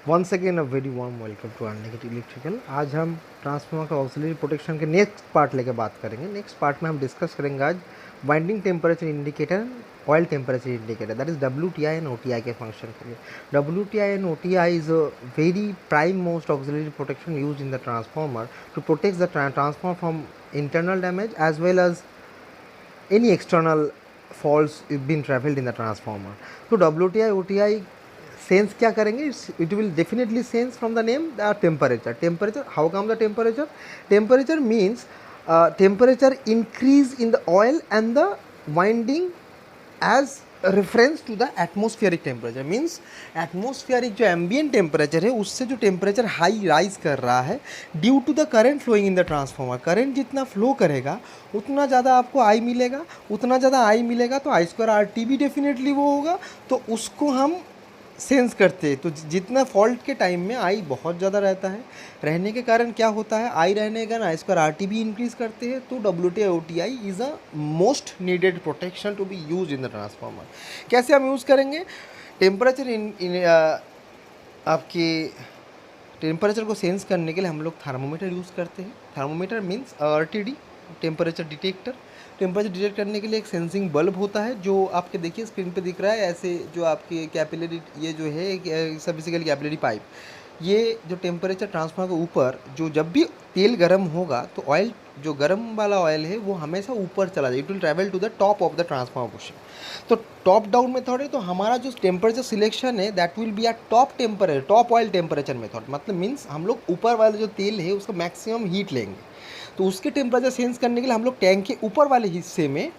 Once again a very warm welcome to Unlimited Electrical. आज हम transformer का auxiliary protection के नेक्स्ट पार्ट लेके बात करेंगे। नेक्स्ट पार्ट में हम डिस्कस करेंगे आज winding temperature indicator, oil temperature indicator, that is WTI and OTI के फंक्शन के लिए। WTI and OTI is a very prime most auxiliary protection use in the transformer to protect the transformer from internal damage as well as any external faults been traveled in the transformer. तो WTI OTI sense क्या करेंगे? It will definitely sense from the name the temperature. How come the temperature means temperature increase in the oil and the winding as reference to the atmospheric temperature. Means atmospheric जो ambient temperature है उससे जो temperature high rise कर रहा है due to the current flowing in the transformer. Current जितना flow करेगा उतना ज़्यादा आपको आई मिलेगा, तो I²RT भी डेफिनेटली वो होगा, तो उसको हम सेंस करते हैं. तो जितना फॉल्ट के टाइम में आई बहुत ज़्यादा रहता है, रहने के कारण क्या होता है, आई रहने के कारण I²RT भी इंक्रीज़ करते हैं. तो WTI OTI is a most needed protection to be use in the transformer. कैसे हम यूज़ करेंगे? टेम्परेचर आपके टेम्परेचर को सेंस करने के लिए हम लोग थर्मोमीटर यूज़ करते हैं. Thermometer means RTD, temperature detector. Temperature detect करने के लिए एक सेंसिंग बल्ब होता है जो आपके देखिए स्क्रीन पे दिख रहा है. ऐसे जो आपके कैपिलरी, ये जो है सब बेसिकली कैपिलरी पाइप, ये जो टेम्परेचर ट्रांसफार्मर के ऊपर जो जब भी तेल गर्म होगा तो ऑयल, जो गर्म वाला ऑयल है वो हमेशा ऊपर चला जाए. It will travel to the top of the transformer portion. तो टॉप डाउन मेथड है. तो हमारा जो टेम्परेचर सिलेक्शन है that will be a top oil temperature method. मतलब मीन्स हम लोग ऊपर वाला जो तेल है उसका मैक्सिमम हीट लेंगे. तो उसके टेम्परेचर सेंस करने के लिए हम लोग टैंक के ऊपर वाले हिस्से में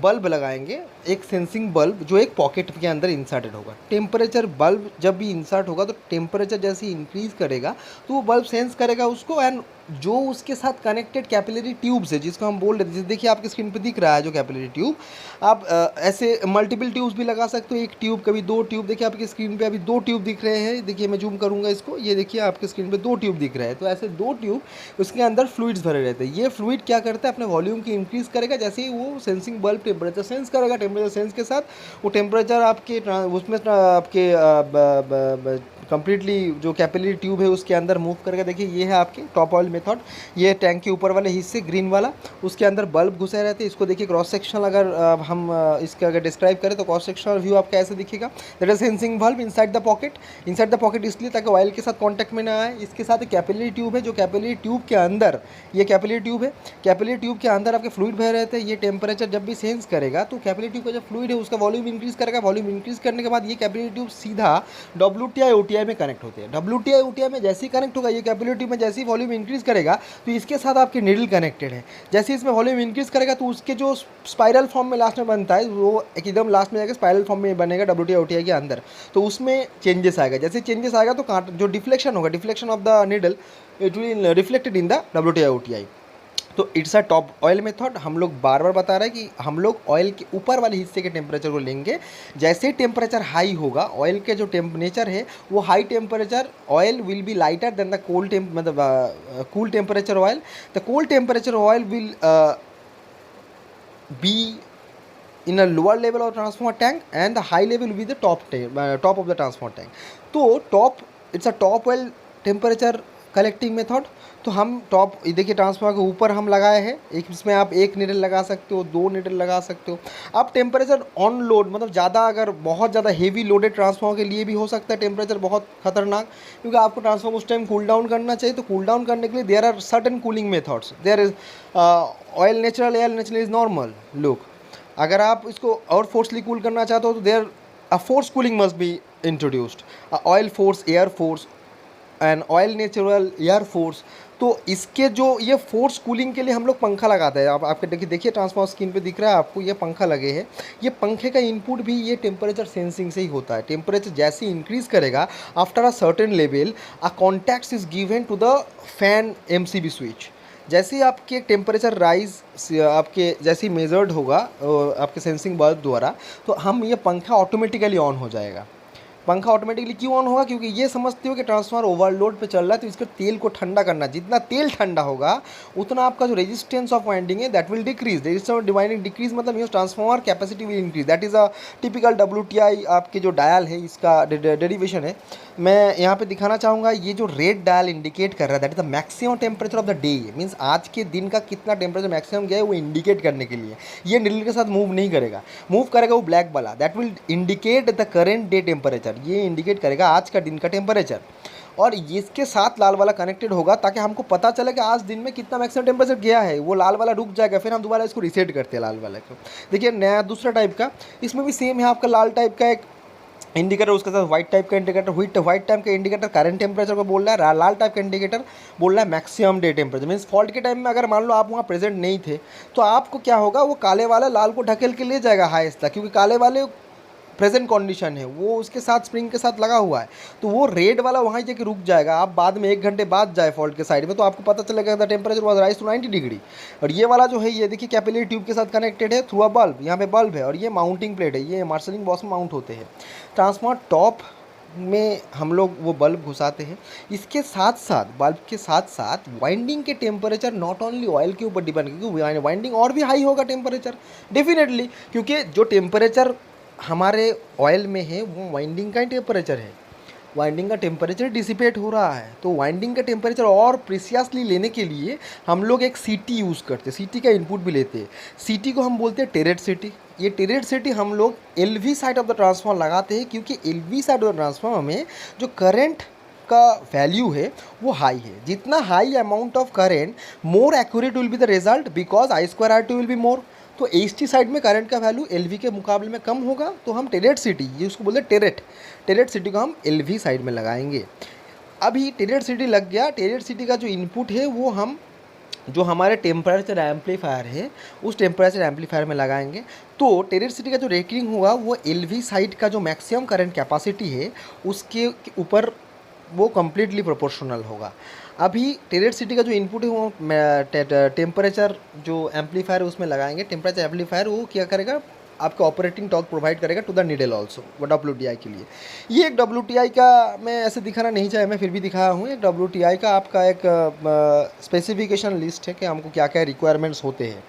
बल्ब लगाएंगे, एक सेंसिंग बल्ब जो एक पॉकेट के अंदर इंसर्टेड होगा. टेम्परेचर बल्ब जब भी इंसर्ट होगा तो टेम्परेचर जैसे ही इंक्रीज़ करेगा तो वो बल्ब सेंस करेगा उसको, एंड जो उसके साथ कनेक्टेड कैपिलरी ट्यूब्स है जिसको हम बोल रहे थे, देखिए आपके स्क्रीन पे दिख रहा है जो कैपिलरी ट्यूब. आप ऐसे मल्टीपल ट्यूब्स भी लगा सकते हो. एक ट्यूब, कभी दो ट्यूब. देखिए आपकी स्क्रीन पे अभी दो ट्यूब दिख रहे हैं. देखिए मैं जूम करूँगा इसको, ये देखिए आपके स्क्रीन पे दो ट्यूब दिख रहे हैं. तो ऐसे दो ट्यूब, उसके अंदर फ्लूइड्स भरे रहते हैं. ये फ्लूइड क्या करता है, अपने वॉल्यूम की इंक्रीज़ करेगा जैसे ही वो सेंसिंग बल्ब टेम्परेचर सेंस करेगा. टेम्परेचर सेंस के साथ वो टेम्परेचर आपके उसमें आपके कंप्लीटली जो कैपिलरी ट्यूब है उसके अंदर मूव करके. देखिए ये है आपके टॉप ऑयल मेथड. ये टैंक के ऊपर वाले हिस्से ग्रीन वाला, उसके अंदर बल्ब घुसे रहते हैं. इसको देखिए क्रॉस सेक्शन, अगर हम इसका अगर डिस्क्राइब करें तो क्रॉस सेक्शनल व्यू आपका ऐसे दिखेगा. That is sensing bulb inside the pocket इसलिए ताकि ऑयल के साथ कॉन्टैक्ट में ना आए. इसके साथ एक कैपिलरी ट्यूब है, जो कैपिलरी ट्यूब के अंदर, ये कैपिलरी ट्यूब है, कैपिलरी ट्यूब के अंदर आपके फ्लूइड भरे रहते हैं. ये टेम्परेचर जब भी सेंस करेगा तो कैपिलरी ट्यूब का जो फ्लूइड है उसका वॉल्यूम इंक्रीज़ करेगा. वॉल्यूम इंक्रीज़ करने के बाद ये कैपिलरी ट्यूब सीधा WTI OTI में कनेक्ट होते हैं. WTI OTI में जैसे ही कनेक्ट होगा, ये कैपिलरी ट्यूब में जैसे ही वॉल्यूम इंक्रीज़ करेगा तो इसके साथ आपके नीडल कनेक्टेड है. जैसे इसमें वॉल्यूम इंक्रीज़ करेगा तो उसके जो स्पाइरल फॉर्म में लास्ट में बनता है वो एकदम लास्ट में जाकर स्पाइरल फॉर्म में बनेगा WTI OTI के अंदर. तो उसमें चेंजेस आएगा. जैसे चेंजेस आएगा तो जो डिफ्लेक्शन होगा, deflection of the needle, it will reflected in the WTI OTI. तो it's a top oil method. हम लोग बार बार बता रहे हैं कि हम लोग ऑयल के ऊपर वाले हिस्से के टेम्परेचर को लेंगे. जैसे ही टेम्परेचर हाई होगा, ऑयल के जो टेम्परेचर है वो high temperature oil will be lighter than the मतलब cool temperature oil. The cool temperature oil will be in a lower level of transformer tank and the high level will be the top of the transformer tank. तो it's a top oil temperature collecting method. तो हम top, देखिए transformer के ऊपर हम लगाए हैं. एक इसमें आप एक नीडल लगा सकते हो, दो नीडल लगा सकते हो. अब टेम्परेचर ऑन लोड, मतलब ज़्यादा, अगर बहुत ज़्यादा हेवी लोडेड ट्रांसफार्मर के लिए भी हो सकता है टेम्परेचर बहुत खतरनाक, क्योंकि आपको ट्रांसफार्मर उस टाइम कूल डाउन करना चाहिए. तो कूल डाउन करने के लिए there are certain cooling methods. There is oil natural, air natural is normal look. अगर आप इसको और फोर्सली कूल करना चाहते हो तो there a force cooling must be introduced. Oil force, air force and oil natural, air force. तो इसके जो ये फोर्स कूलिंग के लिए हम लोग पंखा लगाते हैं. आप आपके देखिए ट्रांसफार्मर स्क्रीन पे दिख रहा है आपको, ये पंखा लगे हैं. ये पंखे का इनपुट भी ये टेम्परेचर सेंसिंग से ही होता है. टेम्परेचर जैसे ही इंक्रीज़ करेगा after a certain level, a contact is given to the fan MCB switch. जैसे ही आपके टेम्परेचर राइज आपके जैसे ही मेजर्ड होगा आपके सेंसिंग बल्ब द्वारा, तो हम ये पंखा ऑटोमेटिकली ऑन हो जाएगा. पंखा ऑटोमेटिकली क्यों ऑन होगा? क्योंकि ये समझते हो कि ट्रांसफार्मर ओवरलोड पे चल रहा है, तो इसके तेल को ठंडा करना, जितना तेल ठंडा होगा उतना आपका जो रेजिस्टेंस ऑफ वाइंडिंग है that will decrease. Resistance of winding decrease मतलब means transformer capacity will increase. That is a typical WTI आपके जो डायल है इसका डेरिवेशन है। मैं यहाँ पे दिखाना चाहूँगा, ये जो रेड डायल इंडिकेट कर रहा है that is the maximum temperature of the day, means आज के दिन का कितना टेम्परेचर मैक्सिमम गया है वो इंडिकेट करने के लिए। ये नीडल के साथ मूव नहीं करेगा, मूव करेगा वो ब्लैक वाला, that will indicate the current day temperature. ये इंडिकेट करेगा आज का दिन का टेम्परेचर, और इसके साथ लाल वाला कनेक्टेड होगा ताकि हमको पता चले कि आज दिन में कितना मैक्सिमम टेम्परेचर गया है। वो लाल वाला रुक जाएगा, फिर हम दोबारा इसको रीसेट करते हैं लाल वाले को। देखिए नया दूसरा टाइप का, इसमें भी सेम है आपका लाल टाइप का एक इंडिकेटर, उसके साथ व्हाइट टाइप का इंडिकेटर। व्हाइट टाइप का इंडिकेटर करंट टेम्परेचर को बोल रहा है, लाल टाइप का इंडिकेटर बोल रहा है maximum day temperature. Means fault के टाइम में अगर मान लो आप वहाँ प्रेजेंट नहीं थे तो आपको क्या होगा, वो काले वाला लाल को ढकेल के ले जाएगा हाईएस्ट तक, क्योंकि काले वाले प्रेजेंट कंडीशन है, वो उसके साथ स्प्रिंग के साथ लगा हुआ है, तो वो रेड वाला वहाँ जाके रुक जाएगा। आप बाद में 1 घंटे बाद जाए फॉल्ट के साइड में तो आपको पता चलेगा the temperature was rise to 90 degree. और ये वाला जो है ये देखिए कैपिलरी ट्यूब के साथ कनेक्टेड है थ्रू अ बल्ब। यहाँ पे बल्ब है और ये माउंटिंग प्लेट है, ये मार्शलिंग बॉक्स में माउंट होते हैं। ट्रांसफार्मर टॉप में हम लोग वो बल्ब घुसाते हैं। इसके साथ साथ बल्ब के साथ साथ वाइंडिंग के टेम्परेचर नॉट ओनली ऑयल के ऊपर डिपेंड, क्योंकि वाइंडिंग और भी हाई होगा टेम्परेचर डेफिनेटली, क्योंकि जो टेम्परेचर हमारे ऑयल में है वो वाइंडिंग का ही टेम्परेचर है। वाइंडिंग का टेम्परेचर डिसिपेट हो रहा है, तो वाइंडिंग का टेम्परेचर और प्रिसियसली लेने के लिए हम लोग एक सीटी यूज़ करते हैं, सीटी का इनपुट भी लेते हैं। सीटी को हम बोलते हैं टेरेट सीटी। ये टेरेट सीटी हम लोग LV side of the transformer लगाते हैं, क्योंकि LV side of the transformer में जो करंट का वैल्यू है वो हाई है। जितना high amount of current more accurate will be the result, because I2R2 will be more. तो HT साइड में करंट का वैल्यू LV के मुकाबले में कम होगा, तो हम टेरेट सिटी, ये उसको बोलते हैं टेरेट सिटी को हम LV साइड में लगाएंगे। अभी टेरेट सिटी लग गया, टेरेट सिटी का जो इनपुट है वो हम जो हमारे टेम्परेचर एम्पलीफायर है उस टेम्परेचर एम्पलीफायर में लगाएंगे। तो टेरेट सिटी का जो रेटिंग होगा वो LV साइड का जो मैक्सिमम करंट कैपेसिटी है उसके ऊपर वो कम्प्लीटली प्रोपोर्शनल होगा। अभी टेरेट सिटी का जो इनपुट है वो टेम्परेचर जो एम्पलीफायर उसमें लगाएंगे। टेम्परेचर एम्पलीफायर वो क्या करेगा, आपका ऑपरेटिंग टॉर्क प्रोवाइड करेगा टू द नीडल ऑल्सो, वो WTI के लिए। ये एक WTI का मैं ऐसे दिखाना नहीं चाहे, मैं फिर भी दिखाया हूँ। एक WTI का आपका एक स्पेसिफिकेशन लिस्ट है कि हमको क्या क्या रिक्वायरमेंट्स होते हैं।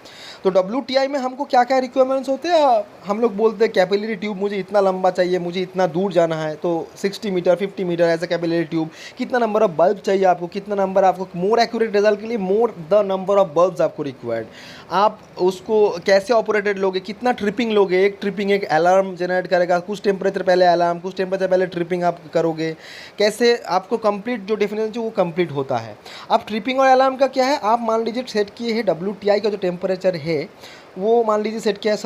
तो WTI में हमको क्या क्या रिक्वायरमेंट्स होते हैं, हम लोग बोलते हैं कैपिलरी ट्यूब मुझे इतना लंबा चाहिए, मुझे इतना दूर जाना है, तो 60 मीटर 50 मीटर ऐसा कैपिलरी ट्यूब। कितना नंबर ऑफ बल्ब चाहिए आपको, कितना नंबर आपको मोर एक्यूरेट रिजल्ट के लिए more the number of bulbs आपको रिक्वायर्ड। आप उसको कैसे ऑपरेटेड लोगे, कितना ट्रिपिंग लोगे, एक ट्रिपिंग एक अलार्म जनरेट करेगा, कुछ टेम्परेचर पहले अलार्म, कुछ टेम्परेचर पहले ट्रिपिंग आप करोगे, कैसे आपको कंप्लीट जो डेफिनेशन वो कंप्लीट होता है। अब ट्रिपिंग और अलार्म का क्या है, आप मान लीजिए सेट किए हैं WTI का जो टेम्परेचर है वो मान लीजिए सेट किया है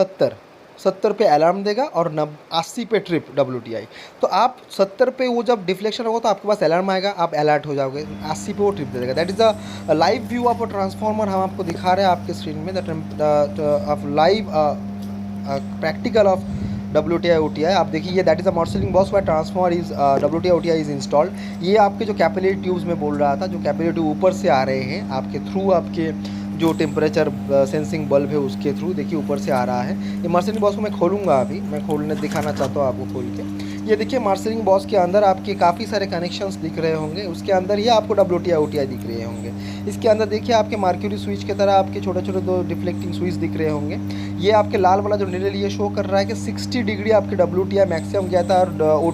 70 पे अलार्म देगा और 80 पे ट्रिप WTI। तो आप 70 पे वो जब डिफ्लेक्शन होगा तो आपके पास अलार्म आएगा, आप अलर्ट हो जाओगे। 80 पे वो ट्रिप दे देगा। That is the live view of a transformer. हम आपको दिखा रहे हैं आपके स्क्रीन में the live practical of WTI OTI। आप देखिए ये that is a marshalling box wire transformer is WTI OTI is installed. ये आपके जो कैपिलरी ट्यूब्स में बोल रहा था, जो कैपिलरी ट्यूब ऊपर से आ रहे हैं आपके थ्रू, आपके जो टेम्परेचर सेंसिंग बल्ब है उसके थ्रू, देखिए ऊपर से आ रहा है। ये मार्शलिंग बॉक्स को मैं खोलूँगा, अभी मैं खोलने दिखाना चाहता हूँ आपको खोल के। ये देखिए मार्शलिंग बॉक्स के अंदर आपके काफ़ी सारे कनेक्शंस दिख रहे होंगे, उसके अंदर ही आपको WTI OTI दिख रहे होंगे। इसके अंदर देखिए आपके मार्क्यूरी स्विच की तरह आपके छोटे छोटे 2 डिफ्लेक्टिंग स्विच दिख रहे होंगे। ये आपके लाल वाला जो नीडल ये शो कर रहा है कि 60 डिग्री आपके WTI मैक्सिमम गया था, और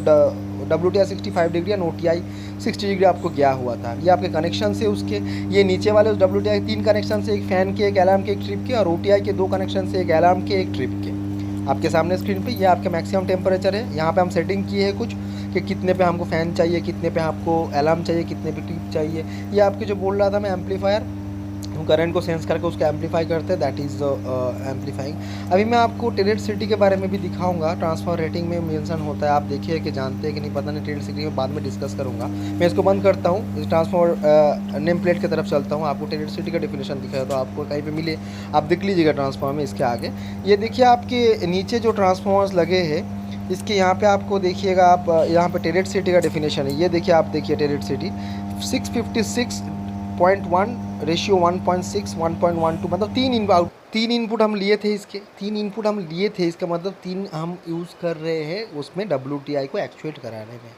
WTI 65 degree and OTI 60 degree आपको गया हुआ था। ये आपके कनेक्शन से उसके, ये नीचे वाले उस WTI 3 कनेक्शन से, एक फ़ैन के, एक अलार्म के, एक ट्रिप के, और OTI के 2 कनेक्शन से, एक अलार्म के, एक ट्रिप के। आपके सामने स्क्रीन पे ये आपके मैक्सिमम टेम्परेचर है। यहाँ पे हम सेटिंग किए हैं कुछ कि कितने पे हमको फ़ैन चाहिए, कितने पे आपको अलार्म चाहिए, कितने पे ट्रिप चाहिए। ये आपके जो बोल रहा था मैं एम्पलीफायर, हम करंट को सेंस करके उसको एम्पलीफाई करते हैं, दैट इज़ एम्पलीफाइंग। अभी मैं आपको टेरेट सिटी के बारे में भी दिखाऊंगा। ट्रांसफार्मर रेटिंग में मेंशन होता है, आप देखिए कि जानते हैं कि नहीं पता नहीं, टेरेट सिटी में बाद में डिस्कस करूंगा। मैं इसको बंद करता हूँ, इस ट्रांसफार्मर नेम प्लेट की तरफ चलता हूँ, आपको टेरेट सिटी का डेफिनेशन दिखाया तो आपको कहीं पर मिले आप देख लीजिएगा ट्रांसफार्मर में। इसके आगे ये देखिए आपके नीचे जो ट्रांसफार्मर्स लगे हैं इसके यहाँ पे आपको देखिएगा, आप यहाँ पे टेरेट सिटी का डेफिनेशन है। ये देखिए, आप देखिए टेरेट सिटी 656.1 रेशियो 1.6 1.12 मतलब तीन इनपुट हम लिए थे इसके, इसका मतलब 3 हम यूज़ कर रहे हैं उसमें WTI को एक्चुएट कराने में।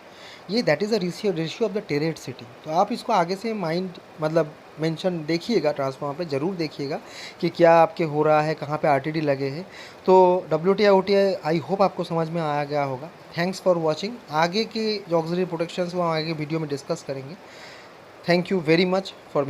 ये that is a ratio of the टेरेट city. तो आप इसको आगे से माइंड मतलब मेंशन देखिएगा, ट्रांसफार्मर पे ज़रूर देखिएगा कि क्या आपके हो रहा है, कहाँ पे RTD लगे हैं। तो WTI OTI आई होप आपको समझ में आया गया होगा। Thanks for watching. आगे के जो ऑक्सिलरी प्रोटेक्शंस वो हम आगे वीडियो में डिस्कस करेंगे। Thank you very much for